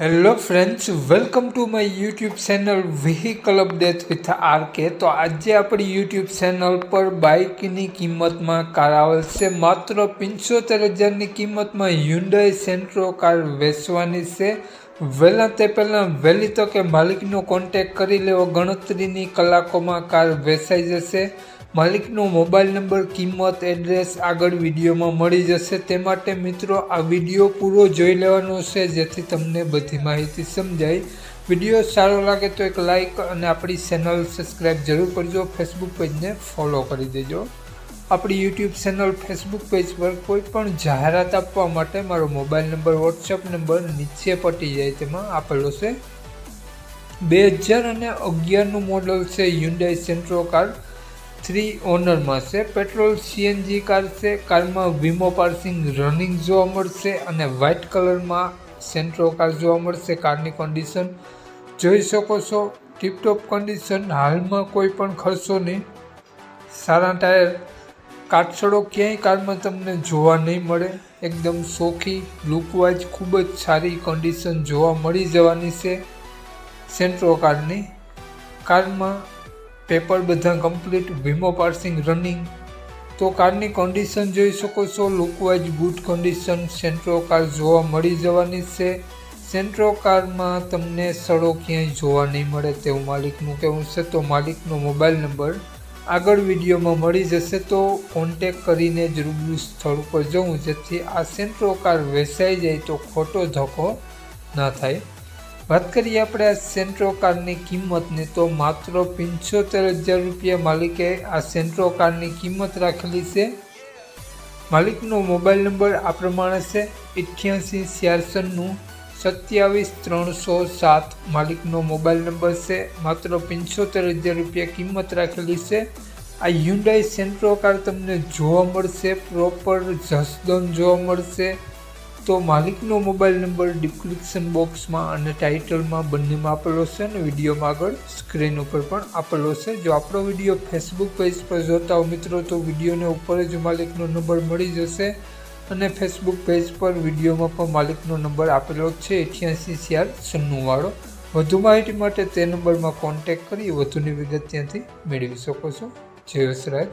Hello friends, welcome to my YouTube channel vehicle update with RK. તો આજે આપણી YouTube channel પર બાઇકની કિંમતમાં કાર આવેલ છે। માત્ર 75,000ની કિંમતમાં હ્યુન્ડાઈ સેન્ટ્રો કાર વેચવાની છે। વહેલી તકે માલિકનો કોન્ટેક કરી લેવો, ગણતરીની કલાકોમાં કાર વેચાઈ જશે। માલિકનો મોબાઈલ નંબર, કિંમત, એડ્રેસ આગળ વિડીયોમાં મળી જશે। તે માટે મિત્રો આ વિડીયો પૂરો જોઈ લેવાનો છે જેથી તમને બધી માહિતી સમજાય। વિડીયો સારો લાગે તો એક લાઇક અને આપણી ચેનલ સબસ્ક્રાઈબ જરૂર કરજો। ફેસબુક પેજને ફોલો કરી દેજો। આપણી યુટ્યુબ ચેનલ ફેસબુક પેજ પર કોઈ પણ જાહેરાત આપવા માટે મારો મોબાઈલ નંબર, વોટ્સઅપ નંબર નીચે પટી જાય તેમાં આપેલો છે। 2011નું મોડલ છે હ્યુન્ડાઈ સેન્ટ્રો કાર, 3 ઓનરમાં છે। પેટ્રોલ CNG કાર છે। કારમાં વીમો પાર્સિંગ રનિંગ જોવા મળશે અને વ્હાઇટ કલરમાં સેન્ટ્રો કાર જોવા મળશે। કારની કન્ડિશન જોઈ શકો છો, ટીપટોપ કન્ડિશન, હાલમાં કોઈ પણ ખર્ચો નહીં, સારા ટાયર, કાટછડો ક્યાંય કારમાં તમને જોવા નહીં મળે। એકદમ સોખી, લુકવાઇઝ ખૂબ જ સારી કન્ડિશન જોવા મળી જવાની છે સેન્ટ્રો કારની। કારમાં પેપર બધા કમ્પ્લીટ, વીમો પાર્સિંગ રનિંગ। તો કારની કન્ડિશન જોઈ શકો છો, lookwise good condition Santro car જોવા મળી જવાની છે। સેન્ટ્રો કારમાં તમને સડો ક્યાંય જોવા નહીં મળે તેવું માલિકનું કહેવું છે। તો માલિકનો મોબાઈલ નંબર આગળ વિડીયોમાં મળી જશે, તો કોન્ટેક કરીને જ રૂબરૂ સ્થળ ઉપર જવું જેથી આ સેન્ટ્રો કાર વેચાઈ જાય તો ખોટો ધક્કો ના થાય। વાત કરીએ આપણે આ સેન્ટ્રો કારની કિંમતની, તો માત્ર 75,000 રૂપિયા માલિકે આ સેન્ટ્રો કારની કિંમત રાખેલી છે। માલિકનો મોબાઈલ નંબર આ પ્રમાણે છે 88 497 27307 માલિકનો મોબાઈલ નંબર છે। માત્ર 75,000 રૂપિયા કિંમત રાખેલી છે। આ હ્યુન્ડાઈ સેન્ટ્રો કાર તમને જોવા મળશે, પ્રોપર જસદન જોવા મળશે। તો માલિકનો મોબાઈલ નંબર ડિસ્ક્રિપ્શન બોક્સમાં અને ટાઇટલમાં બંનેમાં આપેલો છે અને વિડીયોમાં આગળ સ્ક્રીન ઉપર પણ આપેલો છે। જો આપણો વિડીયો ફેસબુક પેજ પર જોતા હો મિત્રો તો વિડીયોને ઉપર જ માલિકનો નંબર મળી જશે અને ફેસબુક પેજ પર વિડીયોમાં પણ માલિકનો નંબર આપેલો છે 88 496 વાળો। વધુ માહિતી માટે તે નંબરમાં કોન્ટેક કરી વધુની વિગત ત્યાંથી મેળવી શકો છો। જય વસરાજ।